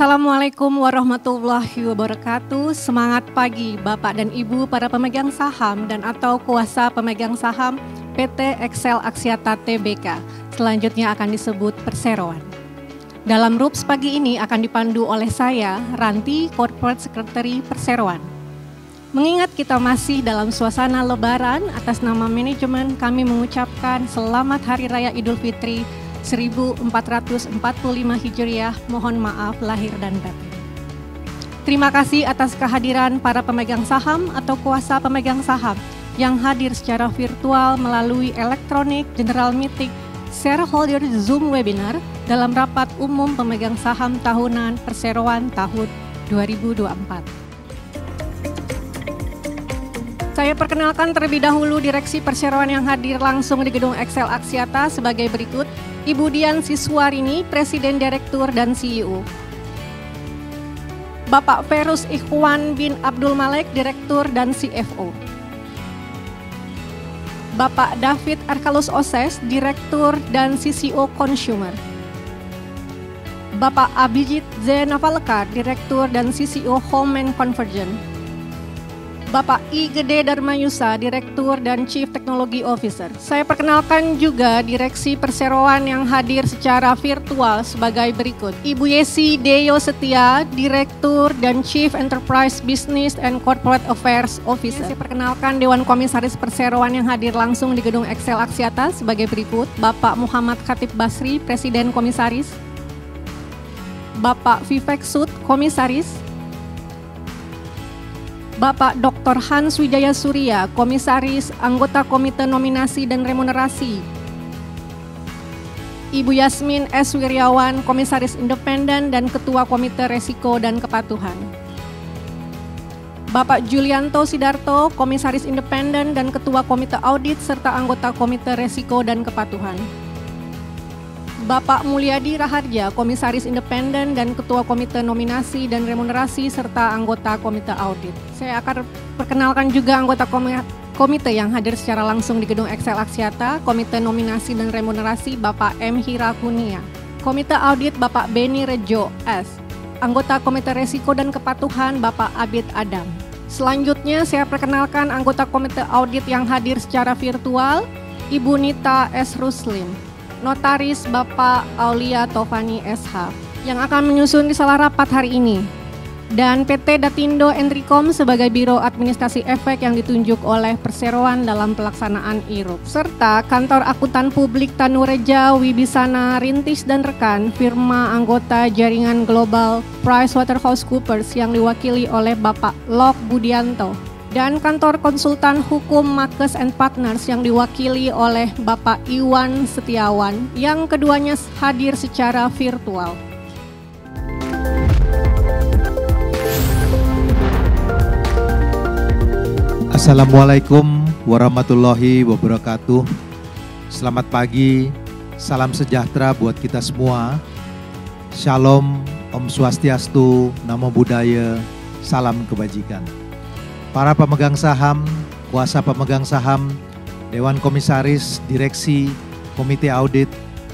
Assalamualaikum warahmatullahi wabarakatuh. Semangat pagi Bapak dan Ibu para pemegang saham dan atau kuasa pemegang saham PT Excel Axiata Tbk. Selanjutnya akan disebut perseroan. Dalam RUPS pagi ini akan dipandu oleh saya, Ranti, Corporate Secretary Perseroan. Mengingat kita masih dalam suasana lebaran, atas nama manajemen kami mengucapkan Selamat Hari Raya Idul Fitri 1445 Hijriah, mohon maaf lahir dan batin. Terima kasih atas kehadiran para pemegang saham atau kuasa pemegang saham yang hadir secara virtual melalui elektronik general meeting shareholder Zoom webinar dalam rapat umum pemegang saham tahunan Perseroan tahun 2024. Saya perkenalkan terlebih dahulu Direksi Perseroan yang hadir langsung di Gedung Excel Axiata sebagai berikut. Ibu Dian Siswarini, Presiden Direktur dan CEO. Bapak Ferus Ikhwan bin Abdul Malik, Direktur dan CFO. Bapak David Arkalus Oses, Direktur dan CCO Consumer. Bapak Abhijit Zenavalekar, Direktur dan CCO Home and Convergence. Bapak I. Gede Darmayusa, Direktur dan Chief Technology Officer. Saya perkenalkan juga Direksi Perseroan yang hadir secara virtual sebagai berikut. Ibu Yesi Deyo Setia, Direktur dan Chief Enterprise Business and Corporate Affairs Officer. Saya perkenalkan Dewan Komisaris Perseroan yang hadir langsung di Gedung Excel Axiata sebagai berikut. Bapak Muhammad Khatib Basri, Presiden Komisaris. Bapak Vivek Sud, Komisaris. Bapak Dr. Hans Wijaya Surya, Komisaris Anggota Komite Nominasi dan Remunerasi. Ibu Yasmin S. Wiryawan, Komisaris Independen dan Ketua Komite Resiko dan Kepatuhan. Bapak Julianto Sidarto, Komisaris Independen dan Ketua Komite Audit serta Anggota Komite Resiko dan Kepatuhan. Bapak Mulyadi Raharja, Komisaris Independen dan Ketua Komite Nominasi dan Remunerasi serta anggota Komite Audit. Saya akan perkenalkan juga anggota komite yang hadir secara langsung di Gedung Excel Axiata, Komite Nominasi dan Remunerasi Bapak M. Hirakunia, Komite Audit Bapak Beni Rejo S, anggota Komite Resiko dan Kepatuhan Bapak Abid Adam. Selanjutnya saya perkenalkan anggota Komite Audit yang hadir secara virtual, Ibu Nita S. Ruslim. Notaris Bapak Aulia Tovani SH yang akan menyusun risalah rapat hari ini, dan PT Datindo Entricom sebagai Biro Administrasi Efek yang ditunjuk oleh Perseroan dalam pelaksanaan IRUP, serta Kantor Akuntan Publik Tanureja Wibisana Rintis dan rekan firma anggota jaringan global PricewaterhouseCoopers yang diwakili oleh Bapak Lok Budianto, dan Kantor Konsultan Hukum Makes and Partners yang diwakili oleh Bapak Iwan Setiawan yang keduanya hadir secara virtual. Assalamualaikum warahmatullahi wabarakatuh. Selamat pagi, salam sejahtera buat kita semua. Shalom, Om Swastiastu, Namo Buddhaya, salam kebajikan. Para pemegang saham, kuasa pemegang saham, Dewan Komisaris, Direksi, Komite Audit,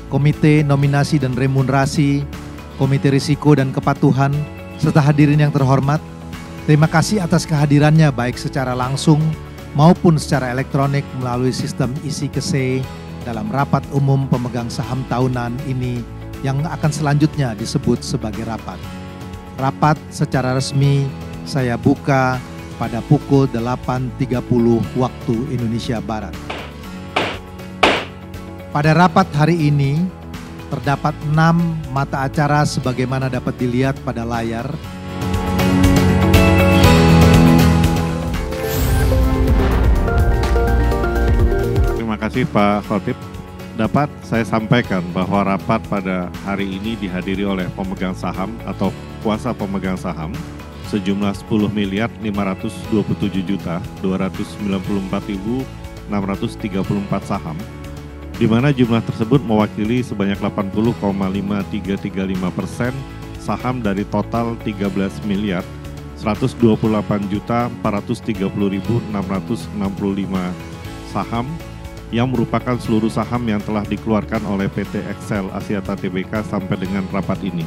Komite Nominasi dan Remunerasi, Komite Risiko dan Kepatuhan, serta hadirin yang terhormat, terima kasih atas kehadirannya baik secara langsung maupun secara elektronik melalui sistem isi-kese dalam rapat umum pemegang saham tahunan ini yang akan selanjutnya disebut sebagai rapat. Rapat secara resmi saya buka pada pukul 8.30 waktu Indonesia Barat. Pada rapat hari ini, terdapat 6 mata acara sebagaimana dapat dilihat pada layar. Terima kasih Pak Khotib. Dapat saya sampaikan bahwa rapat pada hari ini dihadiri oleh pemegang saham atau kuasa pemegang saham sejumlah 10.057.294.634 saham, di mana jumlah tersebut mewakili sebanyak 80,5335% saham dari total 13.128.430.665 saham yang merupakan seluruh saham yang telah dikeluarkan oleh PT Excel Axiata Tbk sampai dengan rapat ini.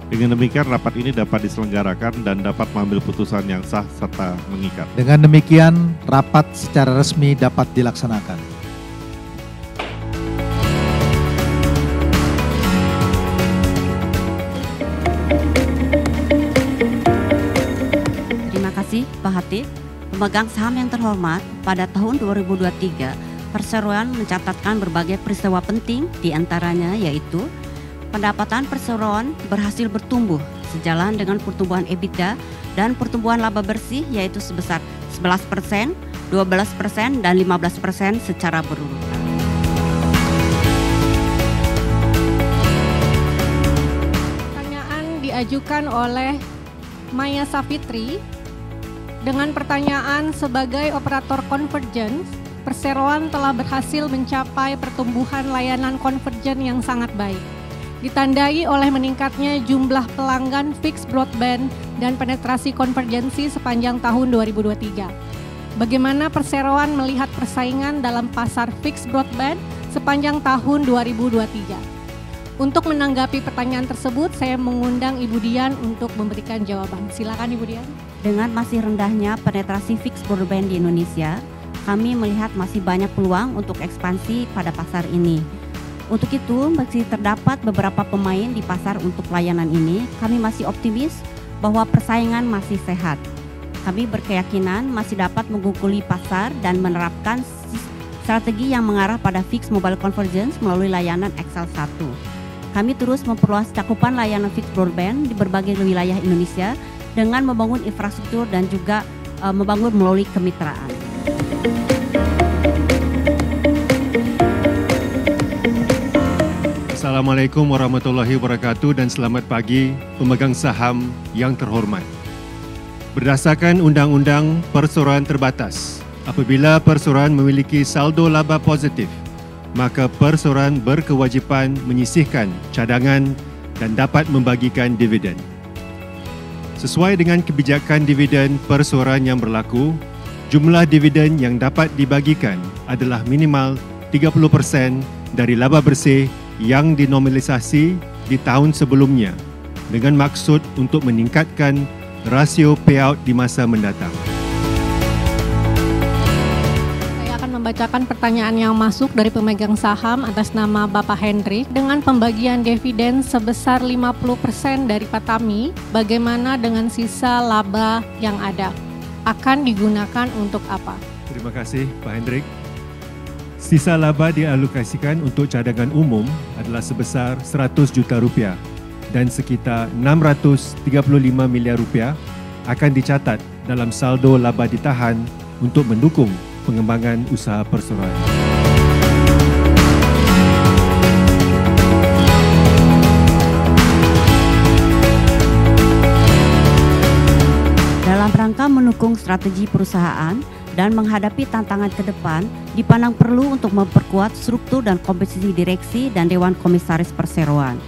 Dengan demikian, rapat ini dapat diselenggarakan dan dapat mengambil putusan yang sah serta mengikat. Dengan demikian, rapat secara resmi dapat dilaksanakan. Terima kasih, Pak Hatip. Pemegang saham yang terhormat, pada tahun 2023, perseroan mencatatkan berbagai peristiwa penting, diantaranya yaitu pendapatan perseroan berhasil bertumbuh sejalan dengan pertumbuhan EBITDA dan pertumbuhan laba bersih yaitu sebesar 11%, 12%, dan 15% secara berurutan. Pertanyaan diajukan oleh Maya Safitri dengan pertanyaan sebagai operator convergence, perseroan telah berhasil mencapai pertumbuhan layanan convergence yang sangat baik, ditandai oleh meningkatnya jumlah pelanggan fixed broadband dan penetrasi konvergensi sepanjang tahun 2023. Bagaimana perseroan melihat persaingan dalam pasar fixed broadband sepanjang tahun 2023? Untuk menanggapi pertanyaan tersebut, saya mengundang Ibu Dian untuk memberikan jawaban. Silakan Ibu Dian. Dengan masih rendahnya penetrasi fixed broadband di Indonesia, kami melihat masih banyak peluang untuk ekspansi pada pasar ini. Untuk itu, masih terdapat beberapa pemain di pasar untuk layanan ini. Kami masih optimis bahwa persaingan masih sehat. Kami berkeyakinan masih dapat mengguguli pasar dan menerapkan strategi yang mengarah pada fixed mobile convergence melalui layanan XL 1. Kami terus memperluas cakupan layanan fixed broadband di berbagai wilayah Indonesia dengan membangun infrastruktur dan juga membangun melalui kemitraan. Assalamualaikum warahmatullahi wabarakatuh dan selamat pagi pemegang saham yang terhormat. Berdasarkan Undang-Undang Perseroan Terbatas, apabila perseroan memiliki saldo laba positif, maka perseroan berkewajipan menyisihkan cadangan dan dapat membagikan dividen. Sesuai dengan kebijakan dividen perseroan yang berlaku, jumlah dividen yang dapat dibagikan adalah minimal 30% dari laba bersih yang dinominalisasi di tahun sebelumnya dengan maksud untuk meningkatkan rasio payout di masa mendatang. Membacakan pertanyaan yang masuk dari pemegang saham atas nama Bapak Hendrik dengan pembagian dividen sebesar 50% dari Patami. Bagaimana dengan sisa laba yang ada? Akan digunakan untuk apa? Terima kasih Pak Hendrik. Sisa laba dialokasikan untuk cadangan umum adalah sebesar 100 juta rupiah dan sekitar 635 miliar rupiah akan dicatat dalam saldo laba ditahan untuk mendukung pengembangan usaha perseroan. Dalam rangka mendukung strategi perusahaan dan menghadapi tantangan ke depan, dipandang perlu untuk memperkuat struktur dan komposisi direksi dan Dewan Komisaris Perseroan.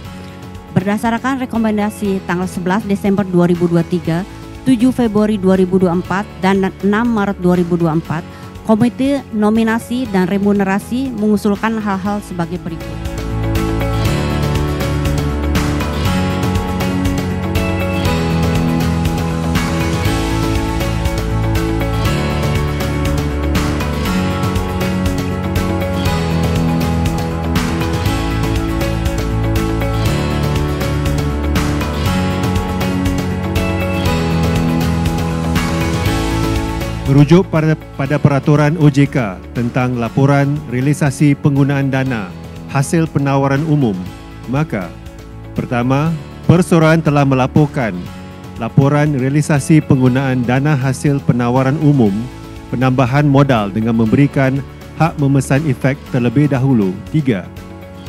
Berdasarkan rekomendasi tanggal 11 Desember 2023, 7 Februari 2024, dan 6 Maret 2024, Komite Nominasi dan Remunerasi mengusulkan hal-hal sebagai berikut. Merujuk pada peraturan OJK tentang laporan realisasi penggunaan dana hasil penawaran umum, maka pertama, perseroan telah melaporkan laporan realisasi penggunaan dana hasil penawaran umum penambahan modal dengan memberikan hak memesan efek terlebih dahulu 3.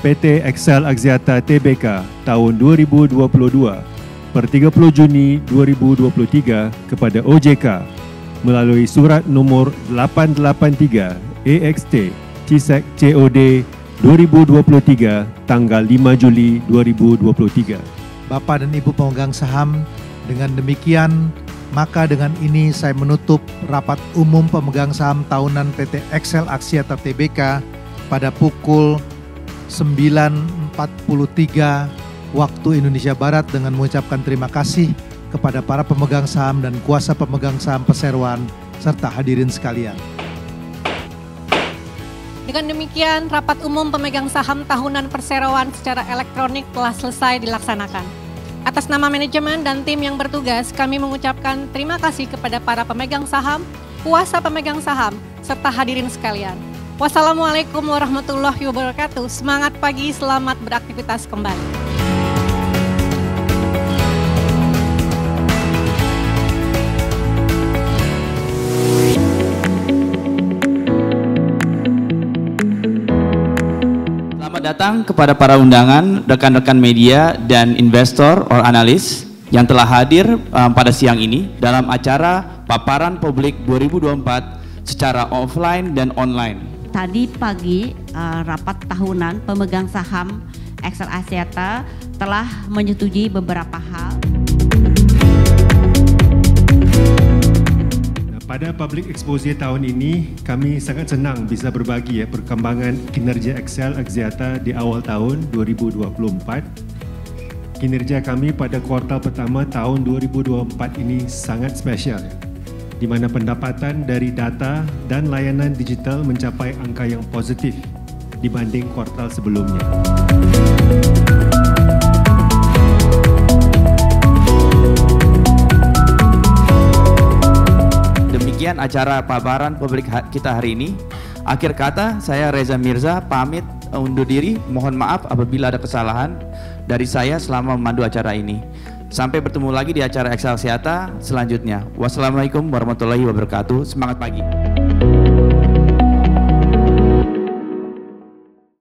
PT XL Axiata Tbk tahun 2022 per 30 Juni 2023 kepada OJK melalui surat nomor 883 AXT CISEC COD 2023 tanggal 5 Juli 2023. Bapak dan Ibu pemegang saham, dengan demikian maka dengan ini saya menutup rapat umum pemegang saham tahunan PT XL Axiata Tbk pada pukul 9.43 waktu Indonesia Barat dengan mengucapkan terima kasih kepada para pemegang saham dan kuasa pemegang saham perseroan serta hadirin sekalian. Dengan demikian, rapat umum pemegang saham tahunan perseroan secara elektronik telah selesai dilaksanakan. Atas nama manajemen dan tim yang bertugas, kami mengucapkan terima kasih kepada para pemegang saham, kuasa pemegang saham, serta hadirin sekalian. Wassalamualaikum warahmatullahi wabarakatuh. Semangat pagi, selamat beraktivitas kembali. Selamat datang kepada para undangan, rekan-rekan media dan investor or analis yang telah hadir pada siang ini dalam acara Paparan Publik 2024 secara offline dan online. Tadi pagi rapat tahunan pemegang saham Excel Axiata telah menyetujui beberapa hal. Pada public exposure tahun ini, kami sangat senang bisa berbagi perkembangan kinerja Excel Axiata di awal tahun 2024. Kinerja kami pada kuartal pertama tahun 2024 ini sangat spesial, di mana pendapatan dari data dan layanan digital mencapai angka yang positif dibanding kuartal sebelumnya. Demikian acara paparan publik kita hari ini. Akhir kata, saya Reza Mirza pamit undur diri. Mohon maaf apabila ada kesalahan dari saya selama memandu acara ini. Sampai bertemu lagi di acara Excel Axiata selanjutnya. Wassalamualaikum warahmatullahi wabarakatuh. Semangat pagi.